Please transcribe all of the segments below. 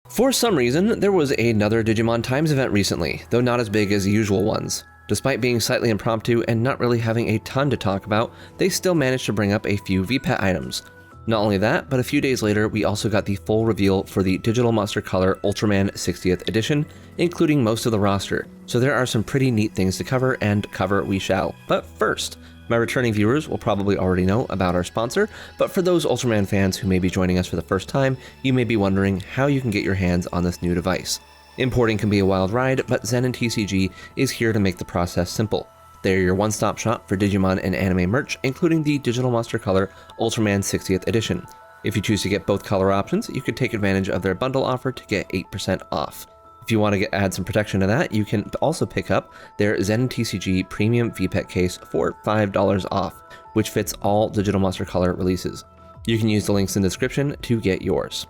For some reason, there was another Digimon Times event recently, though not as big as the usual ones. Despite being slightly impromptu and not really having a ton to talk about, they still managed to bring up a few VPET items. Not only that, but a few days later, we also got the full reveal for the Digital Monster Color Ultraman 60th edition, including most of the roster. So there are some pretty neat things to cover, and cover we shall. But first, my returning viewers will probably already know about our sponsor, but for those Ultraman fans who may be joining us for the first time, you may be wondering how you can get your hands on this new device. Importing can be a wild ride, but Zen and TCG is here to make the process simple. They're your one-stop shop for Digimon and anime merch, including the Digital Monster Color Ultraman 60th edition. If you choose to get both color options, you can take advantage of their bundle offer to get 8% off. If you want to add some protection to that, you can also pick up their Zen TCG Premium VPET case for $5 off, which fits all Digital Monster Color releases. You can use the links in the description to get yours.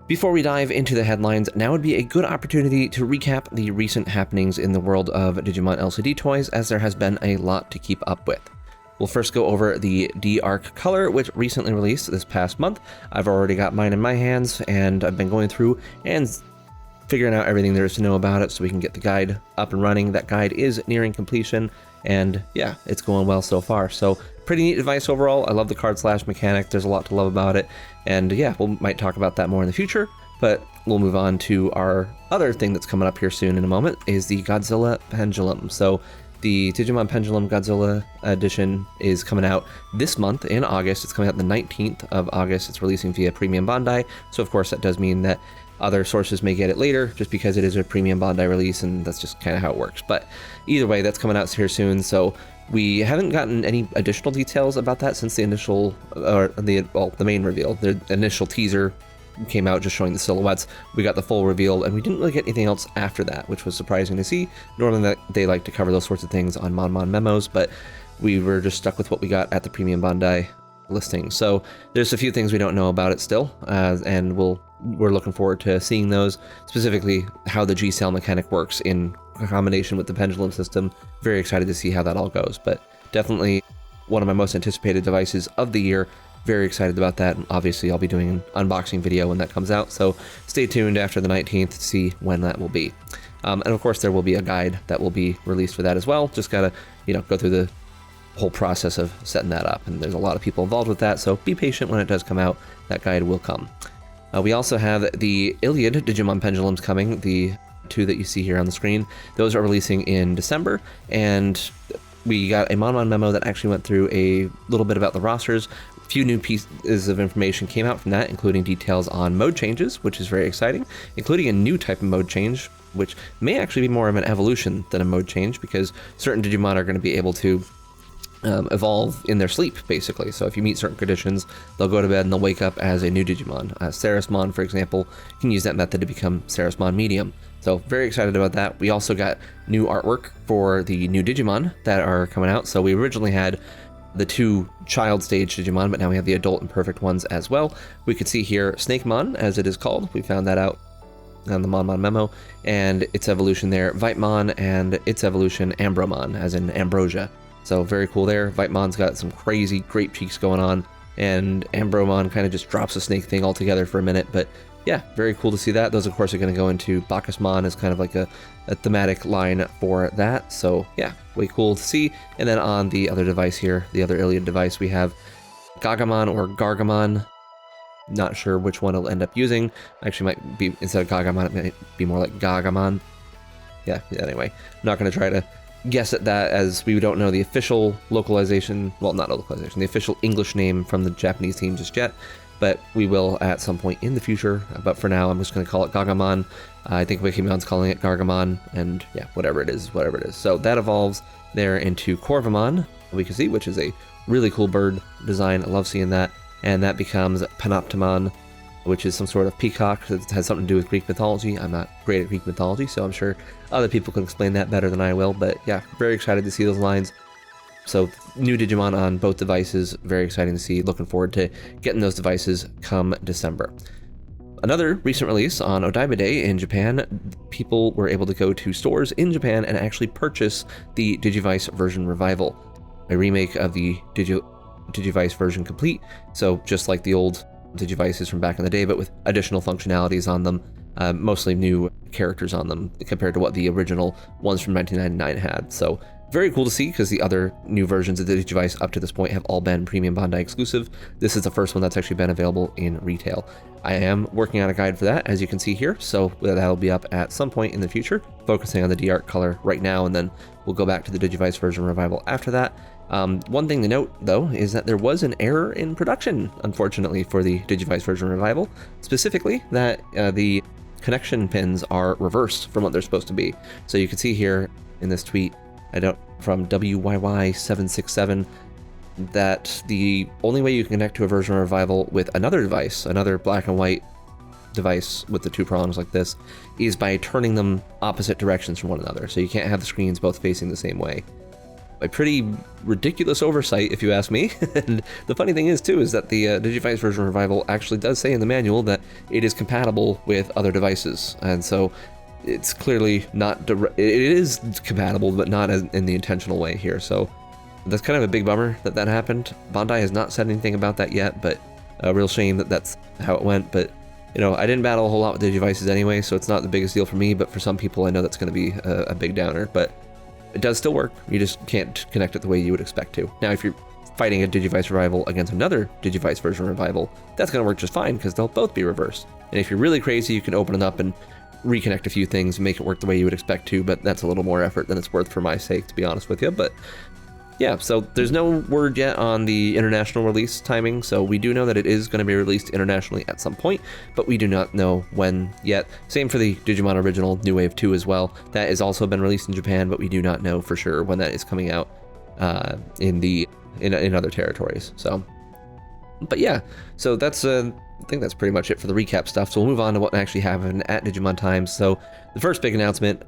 Before we dive into the headlines, now would be a good opportunity to recap the recent happenings in the world of Digimon LCD toys, as there has been a lot to keep up with. We'll first go over the D-Arc Color, which recently released this past month. I've already got mine in my hands, and I've been going through and figuring out everything there is to know about it so we can get the guide up and running. That guide is nearing completion, and yeah, it's going well so far. So pretty neat device overall. I love the card slash mechanic. There's a lot to love about it, and yeah, we might talk about that more in the future, but we'll move on to our other thing that's coming up here soon in a moment, is the Godzilla Pendulum. So the Digimon Pendulum Godzilla edition is coming out this month in August. It's coming out the 19th of August. It's releasing via Premium Bandai, so of course that does mean that other sources may get it later, just because it is a Premium Bandai release, and that's just kind of how it works. But either way, that's coming out here soon, so we haven't gotten any additional details about that since the initial, the main reveal. The initial teaser came out just showing the silhouettes. We got the full reveal, and we didn't really get anything else after that, which was surprising to see. Normally they like to cover those sorts of things on Mon memos, but we were just stuck with what we got at the Premium Bandai listing. So there's a few things we don't know about it still, and we're looking forward to seeing those, specifically how the G-Cell mechanic works in combination with the pendulum system. Very excited to see how that all goes, but definitely one of my most anticipated devices of the year. Very excited about that, and obviously I'll be doing an unboxing video when that comes out, so stay tuned after the 19th to see when that will be. And of course there will be a guide that will be released for that as well. Just gotta, go through the whole process of setting that up, and there's a lot of people involved with that, so be patient. When it does come out, that guide will come. We also have the Iliad Digimon Pendulums coming, the two that you see here on the screen. Those are releasing in December, and we got a Mon memo that actually went through a little bit about the rosters. A few new pieces of information came out from that, including details on mode changes, which is very exciting, including a new type of mode change, which may actually be more of an evolution than a mode change, because certain Digimon are going to be able to evolve in their sleep, basically. So if you meet certain conditions, they'll go to bed and they'll wake up as a new Digimon. Sarasmon, for example, can use that method to become Sarasmon Medium. So very excited about that. We also got new artwork for the new Digimon that are coming out. So we originally had the two child stage Digimon, but now we have the adult and perfect ones as well. We could see here Snakemon, as it is called. We found that out on the Mon memo, and its evolution there, Vipemon, and its evolution Ambromon, as in Ambrosia. So very cool there. Vitemon's got some crazy grape cheeks going on, and Ambromon kind of just drops the snake thing altogether for a minute. But yeah, very cool to see that. Those, of course, are going to go into Bacchusmon as kind of like a thematic line for that. So yeah, way cool to see. And then on the other device here, the other Iliad device, we have Gagamon or Gargamon. Not sure which one it'll end up using. Actually, might be, instead of Gagamon, it might be more like Gagamon. Yeah, anyway, I'm not going to try to guess at that, as we don't know the official localization, well, not localization, the official English name from the Japanese team just yet, but we will at some point in the future. But for now, I'm just going to call it Gagamon. I think Wikimon's calling it Gargamon, and yeah, whatever it is, whatever it is. So that evolves there into Corvamon, we can see, which is a really cool bird design. I love seeing that. And that becomes Panoptimon, which is some sort of peacock that has something to do with Greek mythology. I'm not great at Greek mythology, so I'm sure other people can explain that better than I will. But yeah, very excited to see those lines. So new Digimon on both devices, very exciting to see. Looking forward to getting those devices come December. Another recent release on Odaiba Day in Japan, people were able to go to stores in Japan and actually purchase the Digivice version Revival, a remake of the Digivice version Complete. So just like the old Digivices from back in the day, but with additional functionalities on them, mostly new characters on them compared to what the original ones from 1999 had. So very cool to see, because the other new versions of the Digivice up to this point have all been Premium Bandai exclusive. This is the first one that's actually been available in retail. I am working on a guide for that, as you can see here, so that'll be up at some point in the future, focusing on the D-Art color right now, and then we'll go back to the Digivice version revival after that. One thing to note, though, is that there was an error in production, unfortunately, for the Digivice version revival, specifically that the connection pins are reversed from what they're supposed to be. So you can see here in this tweet, from WYY767, that the only way you can connect to a version revival with another device, another black and white device with the two prongs like this, is by turning them opposite directions from one another. So you can't have the screens both facing the same way. A pretty ridiculous oversight, if you ask me. And the funny thing is, too, is that the Digivice version revival actually does say in the manual that it is compatible with other devices, and so it's clearly not it is compatible, but not in the intentional way here. So that's kind of a big bummer that happened. Bandai has not said anything about that yet, but a real shame that that's how it went. But you know, I didn't battle a whole lot with Digivices anyway, so it's not the biggest deal for me, but for some people I know that's going to be a big downer. But it does still work, you just can't connect it the way you would expect to. Now, if you're fighting a Digivice revival against another Digivice version revival, that's going to work just fine, because they'll both be reversed. And if you're really crazy, you can open it up and reconnect a few things and make it work the way you would expect to, but that's a little more effort than it's worth for my sake, to be honest with you. But yeah, so there's no word yet on the international release timing, so we do know that it is going to be released internationally at some point, but we do not know when yet. Same for the Digimon Original New Wave 2 as well. That has also been released in Japan, but we do not know for sure when that is coming out in other territories. So, but yeah, so that's I think that's pretty much it for the recap stuff. So we'll move on to what actually happened at Digimon Times. So the first big announcement,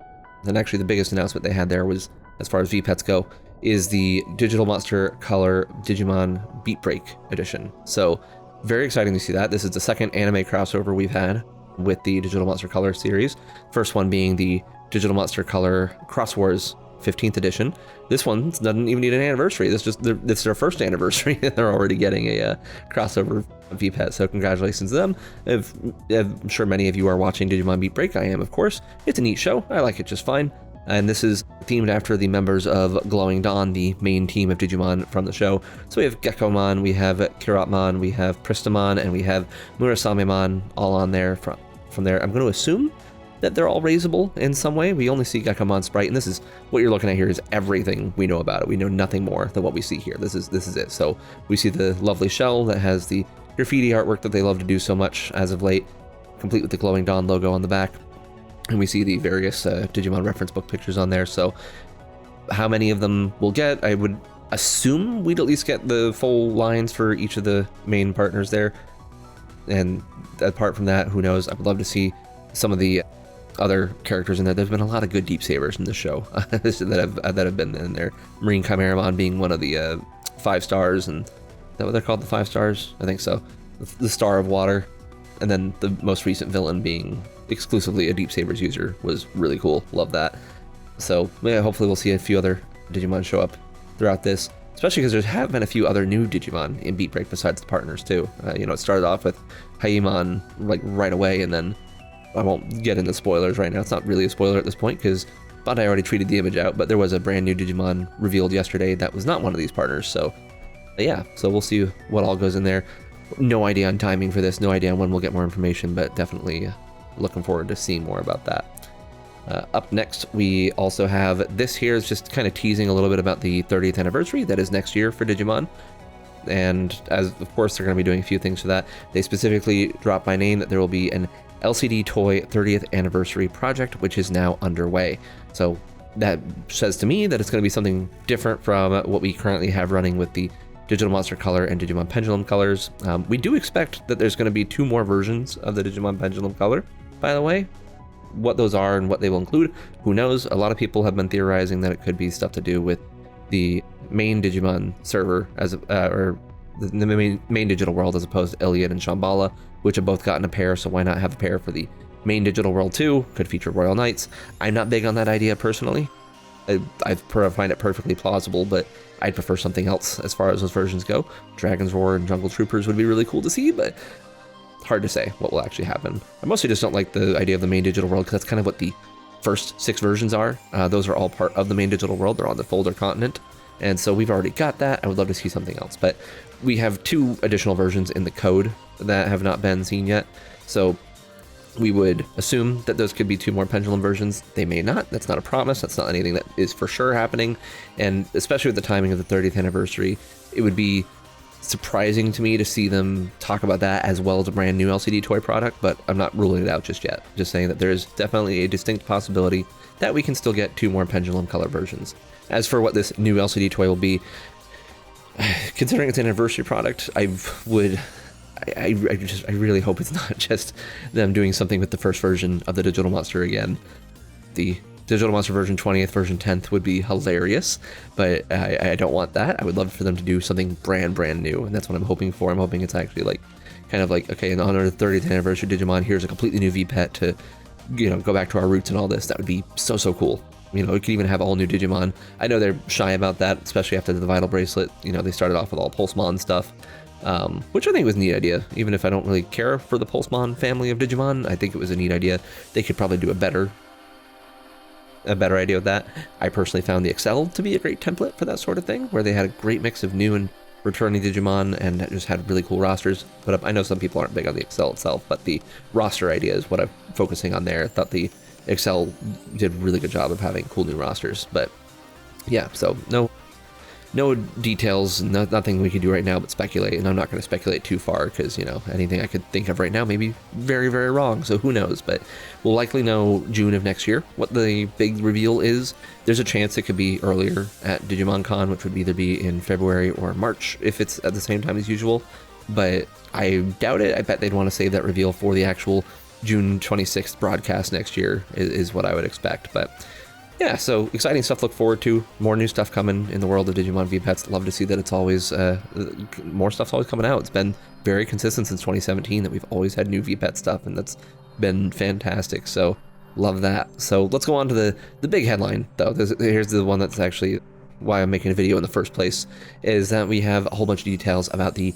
and actually the biggest announcement they had there, was, as far as VPETs go, is the Digital Monster Color Digimon Beatbreak edition. So very exciting to see that. This is the second anime crossover we've had with the Digital Monster Color series. First one being the Digital Monster Color Cross Wars 15th edition. This one doesn't even need an anniversary. This is their first anniversary. They're already getting a crossover VPET, so congratulations to them. I'm sure many of you are watching Digimon Beatbreak. I am, of course. It's a neat show. I like it just fine. And this is themed after the members of Glowing Dawn, the main team of Digimon from the show. So we have Gekomon, we have Kiratmon, we have Pristamon, and we have Murasamemon all on there. From there, I'm going to assume that they're all raisable in some way. We only see Gekomon sprite, and this is what you're looking at here is everything we know about it. We know nothing more than what we see here. This is it. So we see the lovely shell that has the graffiti artwork that they love to do so much as of late, complete with the Glowing Dawn logo on the back. And we see the various Digimon reference book pictures on there. So how many of them we'll get, I would assume we'd at least get the full lines for each of the main partners there. And apart from that, who knows? I would love to see some of the other characters in there. There's been a lot of good Deep Sabers in this show that have been in there. Marine Chimeramon being one of the 5 stars, and is that what they're called, the 5 stars? I think so. The Star of Water. And then the most recent villain being exclusively a Deep Sabers user was really cool. Love that. So yeah, hopefully we'll see a few other Digimon show up throughout this, especially because there have been a few other new Digimon in Beatbreak besides the partners too. It started off with Haimon like right away, and then I won't get into spoilers right now. It's not really a spoiler at this point because Bandai already tweeted the image out, but there was a brand new Digimon revealed yesterday that was not one of these partners. So yeah, so we'll see what all goes in there. No idea on timing for this, no idea on when we'll get more information, but definitely looking forward to seeing more about that. Up next, we also have this here is just kind of teasing a little bit about the 30th anniversary that is next year for Digimon. And as of course they're going to be doing a few things for that. They specifically dropped by name that there will be an LCD toy 30th anniversary project, which is now underway. So that says to me that it's going to be something different from what we currently have running with the Digital Monster Color and Digimon Pendulum colors. We do expect that there's going to be 2 more versions of the Digimon Pendulum color, by the way. What those are and what they will include, who knows? A lot of people have been theorizing that it could be stuff to do with the main Digimon server, or the main digital world, as opposed to Iliad and Shambhala, which have both gotten a pair, so why not have a pair for the main digital world too? Could feature Royal Knights. I'm not big on that idea personally. I find it perfectly plausible, but I'd prefer something else as far as those versions go. Dragon's Roar and Jungle Troopers would be really cool to see, but hard to say what will actually happen. I mostly just don't like the idea of the main digital world, because that's kind of what the first 6 versions are. Those are all part of the main digital world. They're on the folder continent. And so we've already got that. I would love to see something else. But we have 2 additional versions in the code that have not been seen yet. So we would assume that those could be 2 more Pendulum versions. They may not. That's not a promise. That's not anything that is for sure happening. And especially with the timing of the 30th anniversary, it would be surprising to me to see them talk about that as well as a brand new LCD toy product, but I'm not ruling it out just yet. Just saying that there's definitely a distinct possibility that we can still get 2 more Pendulum color versions. As for what this new LCD toy will be, considering it's an anniversary product, I really hope it's not just them doing something with the first version of the Digital Monster again. The Digital Monster version 20th, version 10th would be hilarious, but I don't want that. I would love for them to do something brand new, and that's what I'm hoping for. I'm hoping it's actually like, kind of like, okay, in honor of the 30th anniversary Digimon, here's a completely new V-Pet to, go back to our roots and all this. That would be so cool. It could even have all new Digimon. I know they're shy about that, especially after the Vital Bracelet. They started off with all Pulsemon stuff, which I think was a neat idea. Even if I don't really care for the Pulsemon family of Digimon, I think it was a neat idea. They could probably do a better idea of that. I personally found the Excel to be a great template for that sort of thing, where they had a great mix of new and returning Digimon and just had really cool rosters. But I know some people aren't big on the Excel itself, but the roster idea is what I'm focusing on there. I thought the Excel did a really good job of having cool new rosters. But yeah, so no details, nothing we can do right now but speculate, and I'm not going to speculate too far because, anything I could think of right now may be very, very wrong, so who knows. But we'll likely know June of next year what the big reveal is. There's a chance it could be earlier at Digimon Con, which would either be in February or March if it's at the same time as usual, but I doubt it. I bet they'd want to save that reveal for the actual June 26th broadcast next year is what I would expect. But yeah, so exciting stuff to look forward to. More new stuff coming in the world of Digimon V-Pets. Love to see that it's always, more stuff's always coming out. It's been very consistent since 2017 that we've always had new V-Pet stuff, and that's been fantastic. So love that. So let's go on to the big headline, though. Here's the one that's actually why I'm making a video in the first place, is that we have a whole bunch of details about the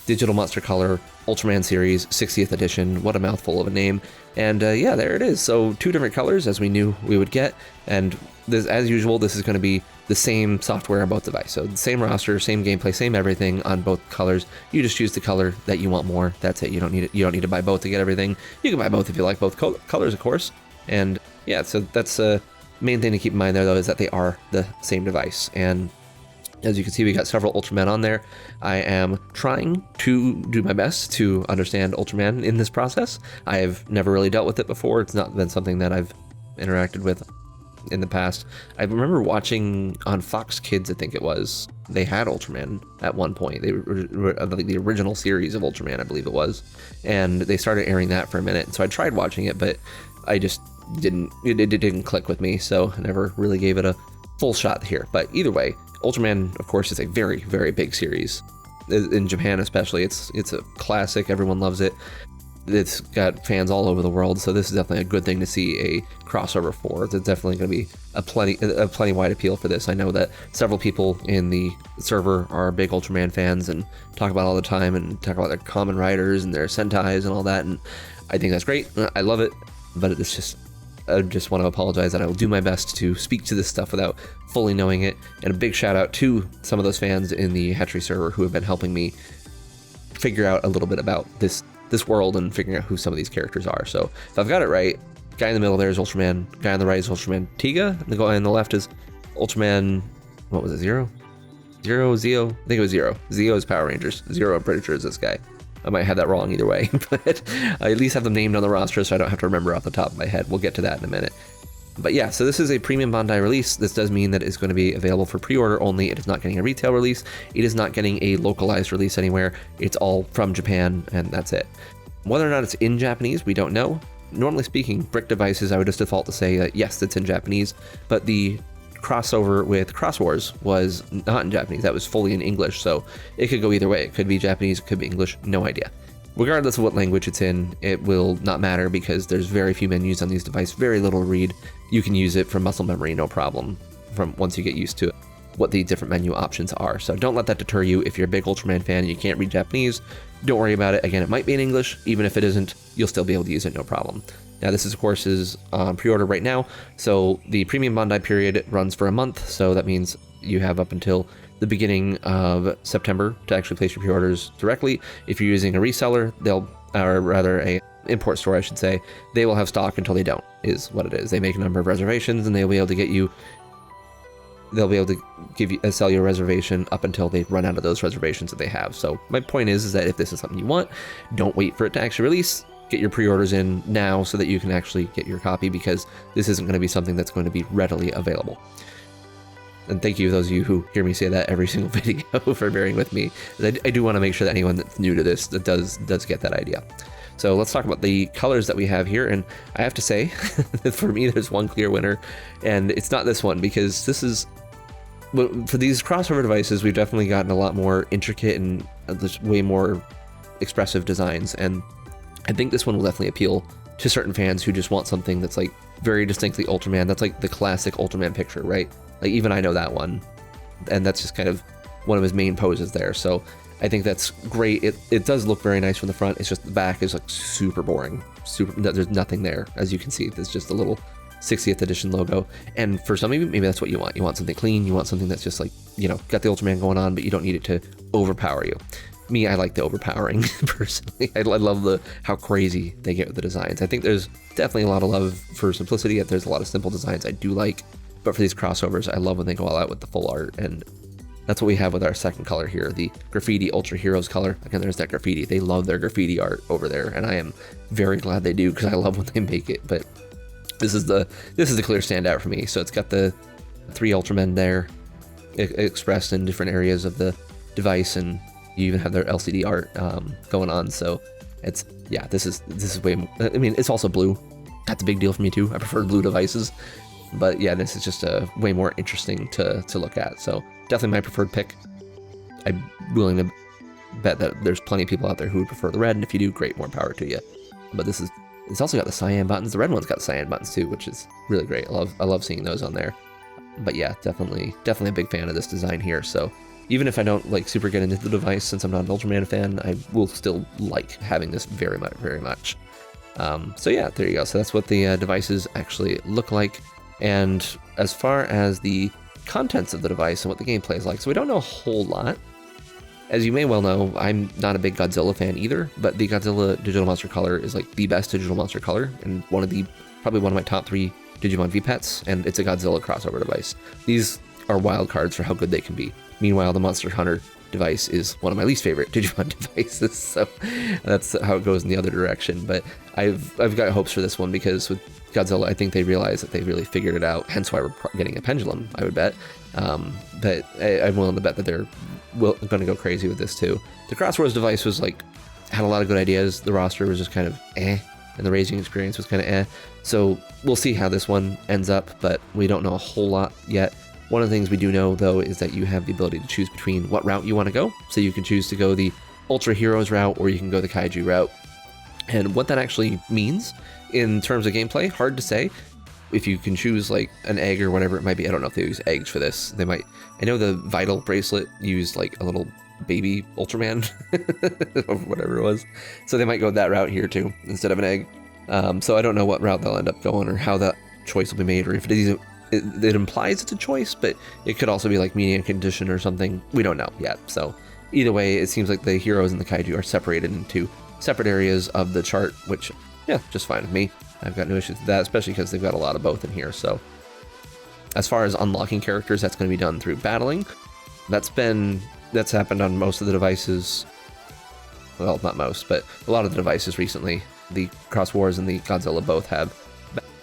Digital Monster Color Ultraman Series 60th edition. What a mouthful of a name. And yeah, there it is. So 2 different colors, as we knew we would get. And this, as usual, this is going to be the same software on both devices. So the same roster, same gameplay, same everything on both colors. You just choose the color that you want more. That's it. You don't need to buy both to get everything. You can buy both if you like both colors, of course. And yeah, so that's the main thing to keep in mind there, though, is that they are the same device. And as you can see, we got several Ultramen on there. I am trying to do my best to understand Ultraman in this process. I have never really dealt with it before. It's not been something that I've interacted with in the past. I remember watching on Fox Kids, I think it was, they had Ultraman at one point. They were like the original series of Ultraman, I believe it was. And they started airing that for a minute. So I tried watching it, but I just it didn't click with me. So I never really gave it a full shot here. But either way, Ultraman, of course, is a very, very big series. In Japan especially, it's a classic. Everyone loves it. It's got fans all over the world, so this is definitely a good thing to see a crossover for. There's definitely going to be a plenty wide appeal for this. I know that several people in the server are big Ultraman fans and talk about it all the time and talk about their Kamen Riders and their Sentais and all that, and I think that's great. I love it, but it's just, I just want to apologize that I will do my best to speak to this stuff without fully knowing it. And a big shout out to some of those fans in the Hatchery server who have been helping me figure out a little bit about this world and figuring out who some of these characters are. So if I've got it right, guy in the middle there is Ultraman, guy on the right is Ultraman Tiga, and the guy on the left is Ultraman, what was it, Zero? Zeo? I think it was Zero. Zeo is Power Rangers. Zero, I'm pretty sure, is this guy. I might have that wrong either way, but I at least have them named on the roster so I don't have to remember off the top of my head. We'll get to that in a minute. But yeah, so this is a premium Bandai release. This does mean that it's going to be available for pre-order only. It is not getting a retail release. It is not getting a localized release anywhere. It's all from Japan, and that's it. Whether or not it's in Japanese, we don't know. Normally speaking, Brick Devices, I would just default to say that yes, it's in Japanese, but the crossover with Cross Wars was not in Japanese. That was fully in English, so it could go either way. It could be Japanese, it could be English, no idea. Regardless of what language it's in, it will not matter because there's very few menus on these devices, very little to read. You can use it from muscle memory, no problem, from once you get used to it. what the different menu options are. So don't let that deter you. If you're a big Ultraman fan and you can't read Japanese, don't worry about it. Again, it might be in English. Even if it isn't, you'll still be able to use it, no problem. Now, this is, of course, is on pre-order right now. So the premium Bandai period runs for a month. So that means you have up until the beginning of September to actually place your pre-orders directly. If you're using a reseller, or rather a import store, I should say, they will have stock until they don't, is what it is. They make a number of reservations and they'll be able to sell you a reservation up until they run out of those reservations that they have. So my point is that if this is something you want, don't wait for it to actually release. Get your pre-orders in now so that you can actually get your copy, because this isn't going to be something that's going to be readily available. And thank you to those of you who hear me say that every single video for bearing with me. I do want to make sure that anyone that's new to this that does get that idea. So let's talk about the colors that we have here. And I have to say, for me, there's one clear winner, and it's not this one, because this is, for these crossover devices, we've definitely gotten a lot more intricate and just way more expressive designs. And I think this one will definitely appeal to certain fans who just want something that's like very distinctly Ultraman. That's like the classic Ultraman picture, right? Like even I know that one, and that's just kind of one of his main poses there. So I think that's great. It does look very nice from the front. It's just the back is like super boring. There's nothing there, as you can see. There's just a little 60th edition logo. And for some of you, maybe that's what you want. You want something clean. You want something that's just like, you know, got the Ultraman going on, but you don't need it to overpower you. Me, I like the overpowering personally. I love how crazy they get with the designs. I think there's definitely a lot of love for simplicity. Yet there's a lot of simple designs I do like, but for these crossovers, I love when they go all out with the full art, and that's what we have with our second color here, the Graffiti Ultra Heroes color. Again, there's that graffiti. They love their graffiti art over there, and I am very glad they do, because I love when they make it. But this is the clear standout for me. So it's got the 3 Ultramen there expressed in different areas of the device, and you even have their LCD art going on. So it's, yeah, this is way more, I mean, it's also blue. That's a big deal for me too. I prefer blue devices, but yeah, this is just way more interesting to look at. So definitely my preferred pick. I'm willing to bet that there's plenty of people out there who would prefer the red, and if you do, great, more power to you. But it's also got the cyan buttons. The red one's got cyan buttons too, which is really great. I love seeing those on there. But yeah, definitely a big fan of this design here. So even if I don't like super get into the device, since I'm not an Ultraman fan, I will still like having this very much, very much. So yeah, there you go. So that's what the devices actually look like. And as far as the contents of the device and what the gameplay is like, so we don't know a whole lot. As you may well know, I'm not a big Godzilla fan either, but the Godzilla Digital Monster Color is like the best digital monster color, and probably one of my top 3 Digimon V-Pets, and it's a Godzilla crossover device. These are wild cards for how good they can be. Meanwhile, the Monster Hunter device is one of my least favorite Digimon devices, so that's how it goes in the other direction. But I've got hopes for this one, because with Godzilla, I think they realize that they really figured it out, hence why we're getting a pendulum, I would bet. But I'm willing to bet that they're going to go crazy with this too. The Crosswords device was like, had a lot of good ideas. The roster was just kind of and the raising experience was kind of So we'll see how this one ends up, but we don't know a whole lot yet. One of the things we do know, though, is that you have the ability to choose between what route you want to go. So you can choose to go the Ultra Heroes route, or you can go the Kaiju route. And what that actually means in terms of gameplay, hard to say. If you can choose like an egg or whatever it might be. I don't know if they use eggs for this. They might. I know the Vital bracelet used like a little baby Ultraman or whatever it was. So they might go that route here too, instead of an egg. So I don't know what route they'll end up going, or how that choice will be made, or if it implies it's a choice, but it could also be like medium condition or something. We don't know yet. So either way, it seems like the heroes and the kaiju are separated into separate areas of the chart, which, yeah, just fine with me. I've got no issues with that, especially because they've got a lot of both in here. So as far as unlocking characters, that's going to be done through battling. That's happened on most of the devices. Well, not most, but a lot of the devices recently. The Cross Wars and the Godzilla both have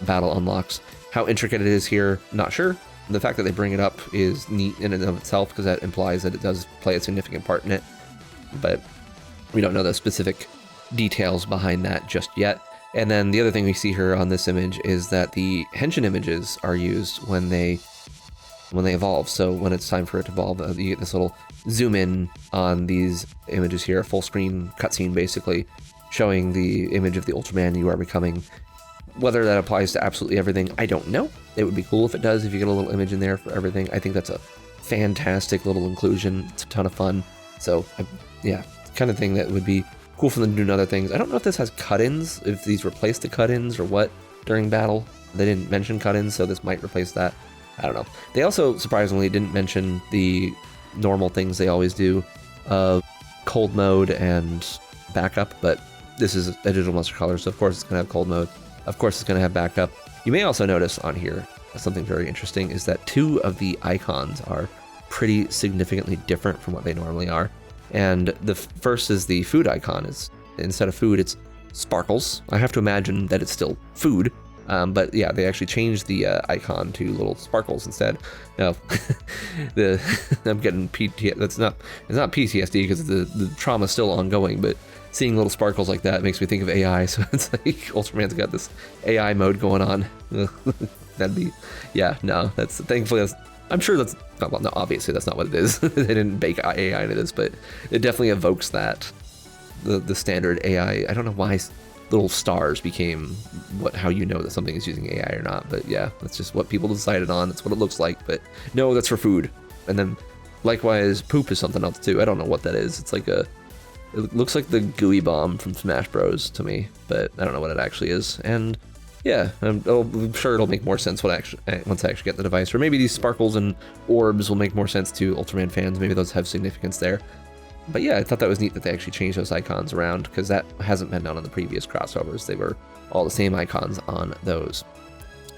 battle unlocks. How intricate it is here, not sure. The fact that they bring it up is neat in and of itself, because that implies that it does play a significant part in it. But we don't know the specific details behind that just yet. And then the other thing we see here on this image is that the Henshin images are used when they evolve. So when it's time for it to evolve, you get this little zoom in on these images here, a full screen cutscene basically, showing the image of the Ultraman you are becoming. Whether that applies to absolutely everything, I don't know. It would be cool if it does, if you get a little image in there for everything. I think that's a fantastic little inclusion. It's a ton of fun. So yeah, kind of thing that would be cool for them to do in other things. I don't know if this has cut-ins, if these replace the cut-ins or what during battle. They didn't mention cut-ins, so this might replace that. I don't know. They also surprisingly didn't mention the normal things they always do of cold mode and backup, but this is a digital monster color, so of course it's going to have cold mode. Of course it's going to have backup. You may also notice on here something very interesting is that 2 of the icons are pretty significantly different from what they normally are. And the first is the food icon. Is instead of food, it's sparkles. I have to imagine that it's still food. But yeah, they actually changed the icon to little sparkles instead. No, I'm getting PTSD. It's not PTSD because the trauma's still ongoing, but seeing little sparkles like that makes me think of AI. So it's like Ultraman's got this AI mode going on. That'd be, yeah, no, thankfully I'm sure that's, well, no, obviously that's not what it is. They didn't bake AI into this, but it definitely evokes that, the standard AI. I don't know why little stars became how you know that something is using AI or not, but yeah, that's just what people decided on. That's what it looks like, but no, that's for food. And then likewise, poop is something else too. I don't know what that is. It's like it looks like the gooey bomb from Smash Bros to me, but I don't know what it actually is. And yeah, I'm sure it'll make more sense once I actually get the device, or maybe these sparkles and orbs will make more sense to Ultraman fans. Maybe those have significance there. But yeah, I thought that was neat that they actually changed those icons around, because that hasn't been done on the previous crossovers. They were all the same icons on those.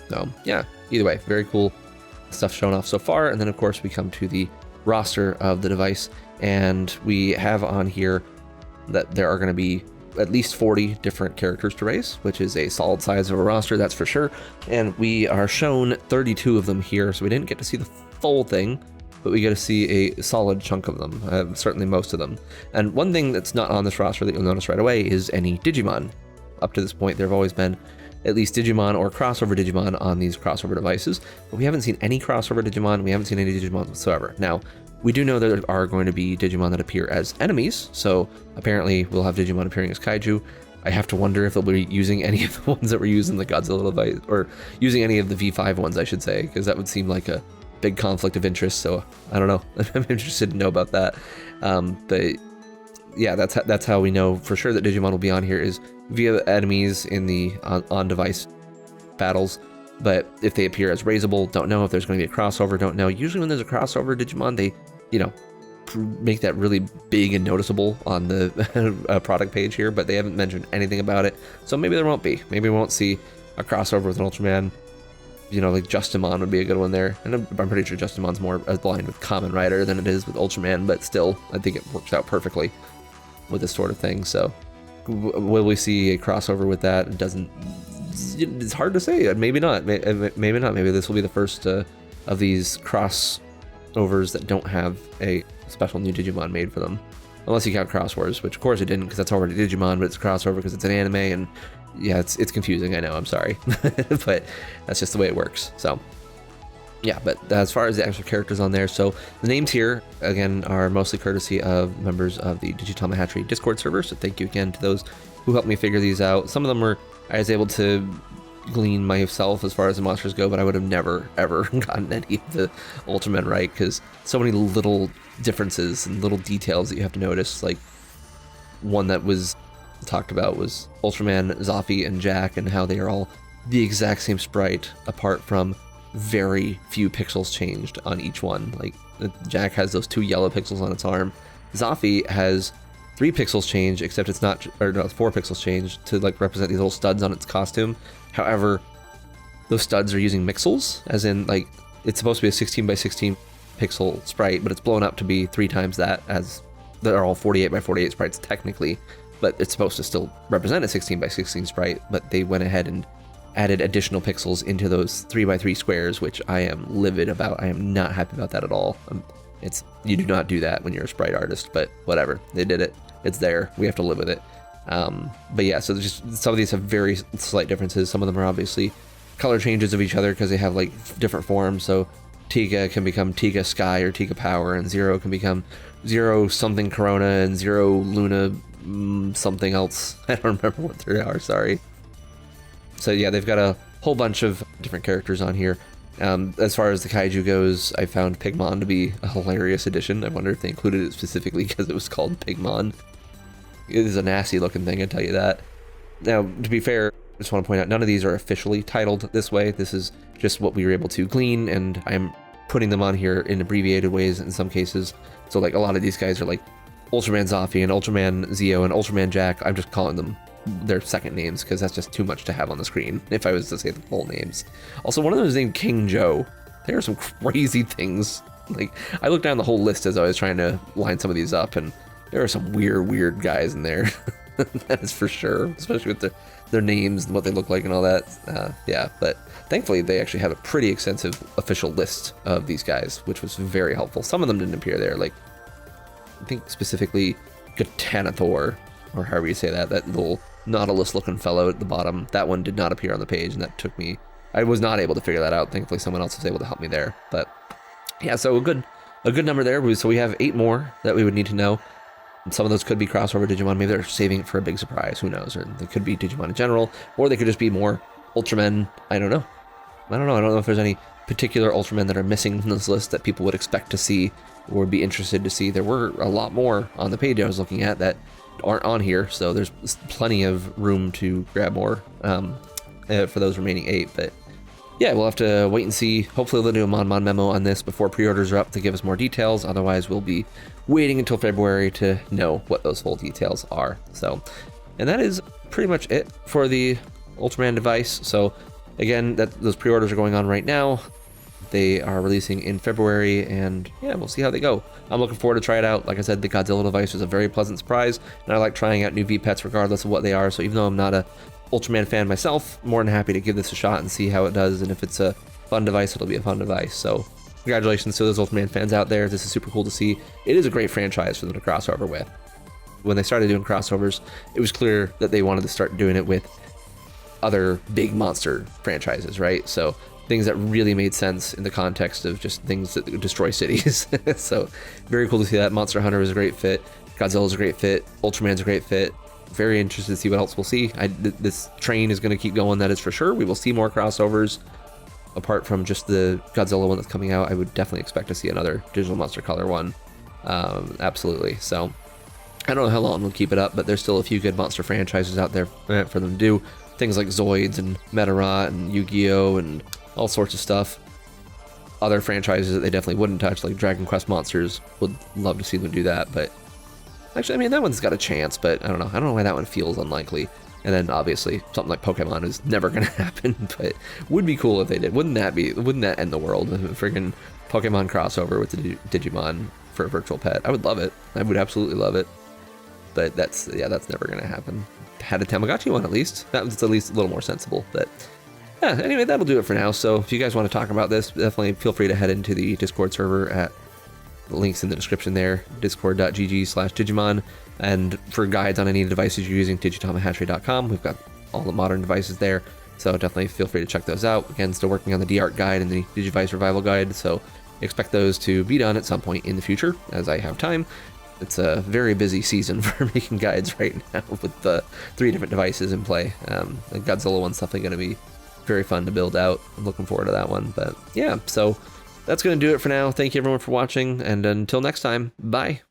So yeah, either way, very cool stuff shown off so far. And then of course we come to the roster of the device, and we have on here that there are going to be at least 40 different characters to race, which is a solid size of a roster, that's for sure. And we are shown 32 of them here, so we didn't get to see the full thing, but we get to see a solid chunk of them, certainly most of them. And one thing that's not on this roster that you'll notice right away is any Digimon. Up to this point, there have always been at least Digimon or crossover Digimon on these crossover devices, but we haven't seen any crossover Digimon, we haven't seen any Digimon whatsoever. Now, we do know there are going to be Digimon that appear as enemies, so apparently we'll have Digimon appearing as kaiju. I have to wonder if they'll be using any of the ones that were used in the Godzilla device, or using any of the V5 ones, I should say, because that would seem like a big conflict of interest, so I don't know. I'm interested to know about that. But yeah, that's how we know for sure that Digimon will be on here, is via enemies in the on-device battles. But if they appear as raisable, don't know. If there's going to be a crossover, don't know. Usually when there's a crossover Digimon, they, make that really big and noticeable on the product page here, but they haven't mentioned anything about it. So maybe there won't be. Maybe we won't see a crossover with an Ultraman. Like Justimon would be a good one there. And I'm pretty sure Justimon's more aligned with Kamen Rider than it is with Ultraman, but still, I think it works out perfectly with this sort of thing. So will we see a crossover with that? It doesn't... It's hard to say. Maybe not. Maybe not. Maybe this will be the first of these crossovers that don't have a special new Digimon made for them. Unless you count Cross Wars, which of course it didn't, because that's already Digimon, but it's a crossover because it's an anime, and yeah, it's confusing, I know, I'm sorry. But that's just the way it works. So yeah, but as far as the actual characters on there, so the names here, again, are mostly courtesy of members of the Digitama Hatchery Discord server, so thank you again to those who helped me figure these out. Some of them I was able to glean myself as far as the monsters go, but I would have never, ever gotten any of the Ultramen right, because so many little differences and little details that you have to notice. Like, one that was talked about was Ultraman, Zaffi, and Jack, and how they are all the exact same sprite, apart from very few pixels changed on each one. Like, Jack has those 2 yellow pixels on its arm. Zaffi has 3 pixels change, except it's not, or no, it's 4 pixels change to like represent these little studs on its costume. However, those studs are using mixels, as in, like, it's supposed to be a 16 by 16 pixel sprite, but it's blown up to be 3 times that, as they're all 48 by 48 sprites technically, but it's supposed to still represent a 16 by 16 sprite, but they went ahead and added additional pixels into those 3 by 3 squares, which I am livid about. I am not happy about that at all. You do not do that when you're a sprite artist, but whatever, they did it. It's there. We have to live with it. But yeah, so just some of these have very slight differences. Some of them are obviously color changes of each other because they have like different forms. So Tiga can become Tiga Sky or Tiga Power, and Zero can become Zero something Corona and Zero Luna something else. I don't remember what they are, sorry. So yeah, they've got a whole bunch of different characters on here. As far as the kaiju goes, I found Pigmon to be a hilarious addition. I wonder if they included it specifically because it was called Pigmon. It is a nasty looking thing, I tell you that. Now, to be fair, I just want to point out, none of these are officially titled this way. This is just what we were able to glean, and I'm putting them on here in abbreviated ways in some cases. So like a lot of these guys are like Ultraman Zafi and Ultraman Zeo and Ultraman Jack. I'm just calling them their second names because that's just too much to have on the screen if I was to say the full names. Also, one of them is named King Joe. There are some crazy things. Like, I looked down the whole list as I was trying to line some of these up, and there are some weird guys in there. That is for sure, especially with their names and what they look like and all that. Yeah, but thankfully they actually have a pretty extensive official list of these guys, which was very helpful. Some of them didn't appear there, like I think specifically Gatanathor, or however you say that little Nautilus looking fellow at the bottom. That one did not appear on the page, and that took me, I was not able to figure that out. Thankfully someone else was able to help me there. But yeah, so a good number there. So we have 8 more that we would need to know. Some of those could be crossover Digimon. Maybe they're saving it for a big surprise. Who knows? Or they could be Digimon in general, or they could just be more Ultramen. I don't know. I don't know if there's any particular Ultramen that are missing from this list that people would expect to see or would be interested to see. There were a lot more on the page I was looking at that aren't on here, so there's plenty of room to grab more for those remaining 8. But yeah, we'll have to wait and see. Hopefully they'll do a Mon memo on this before pre-orders are up to give us more details. Otherwise, we'll be waiting until February to know what those full details are. So, and that is pretty much it for the Ultraman device. So again, those pre-orders are going on right now. They are releasing in February, and yeah, we'll see how they go. I'm looking forward to try it out. Like I said, the Godzilla device was a very pleasant surprise, and I like trying out new V-Pets regardless of what they are. So even though I'm not a Ultraman fan myself, more than happy to give this a shot and see how it does. And if it's a fun device, it'll be a fun device. So congratulations to those Ultraman fans out there. This is super cool to see. It is a great franchise for them to crossover with. When they started doing crossovers, it was clear that they wanted to start doing it with other big monster franchises, right? So things that really made sense in the context of just things that destroy cities. So very cool to see that. Monster Hunter was a great fit. Godzilla's a great fit. Ultraman's a great fit. Very interested to see what else we'll see. This train is going to keep going, that is for sure. We will see more crossovers. Apart from just the Godzilla one that's coming out, I would definitely expect to see another Digital Monster Color one. Absolutely. So I don't know how long we'll keep it up, but there's still a few good monster franchises out there for them to do. Things like Zoids and Meteorot and Yu-Gi-Oh! And all sorts of stuff. Other franchises that they definitely wouldn't touch, like Dragon Quest Monsters, would love to see them do that. But actually, I mean, that one's got a chance, but I don't know why that one feels unlikely. And then obviously something like Pokemon is never going to happen, but would be cool if they did. Wouldn't that end the world? A freaking Pokemon crossover with the Digimon for a virtual pet. I would love it. I would absolutely love it. But that's never going to happen. Had a Tamagotchi one at least. That was at least a little more sensible. But yeah, anyway, that'll do it for now. So if you guys want to talk about this, definitely feel free to head into the Discord server at the links in the description there, discord.gg/Digimon. And for guides on any devices you're using, digitamahatchery.com. We've got all the modern devices there, so definitely feel free to check those out. Again, still working on the D-Art guide and the Digivice Revival guide, so expect those to be done at some point in the future as I have time. It's a very busy season for making guides right now with the 3 different devices in play. The Godzilla one's definitely going to be very fun to build out. I'm looking forward to that one. But yeah, so that's going to do it for now. Thank you everyone for watching, and until next time, bye.